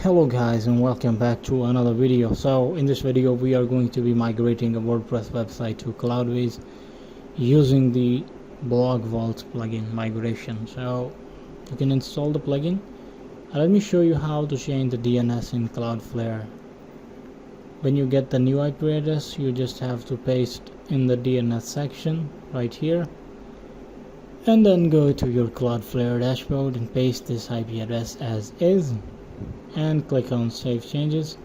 Hello guys, and welcome back to another video. So in this video we are going to be migrating a WordPress website to Cloudways using the BlogVault plugin migration. So you can install the plugin. Let me show you how to change the DNS in Cloudflare. When you get the new IP address, you just have to paste in the DNS section right here, and then go to your Cloudflare dashboard and paste this IP address as is, and click on save changes.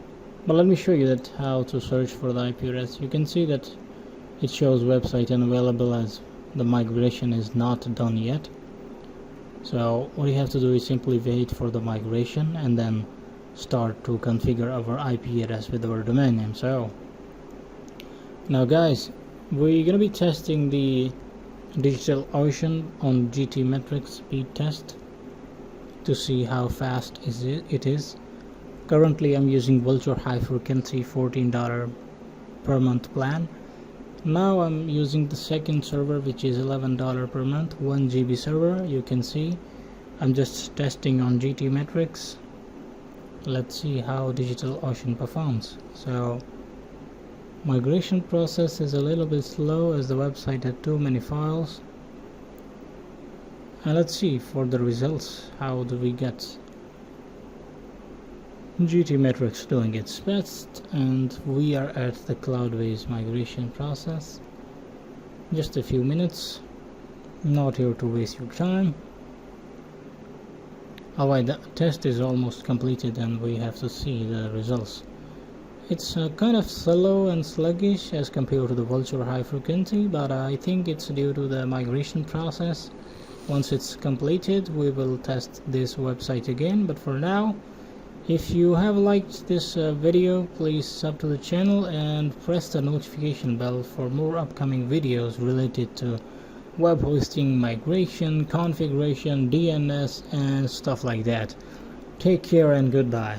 But let me show you that how to search for the IP address. You can see that it shows website unavailable as the migration is not done yet. So what you have to do is simply wait for the migration and then start to configure our IP address with our domain name. So now guys, we're gonna be testing the DigitalOcean on GTmetrix speed test to see how fast it is. Currently I'm using ultra high frequency $14 per month plan. Now I'm using the second server, which is $11 per month, 1 GB server. You can see I'm just testing on GTmetrix. Let's see how DigitalOcean performs. So migration process is a little bit slow as the website had too many files. And let's see for the results, how do we get GTmetrix doing its best. And we are at the Cloudways migration process. Just a few minutes, not here to waste your time. Alright, the test is almost completed and we have to see the results. It's kind of slow and sluggish as compared to the ultra high frequency, but I think it's due to the migration process. Once it's completed, we will test this website again. But for now, if you have liked this video, please sub to the channel and press the notification bell for more upcoming videos related to web hosting, migration, configuration, DNS and stuff like that. Take care and goodbye.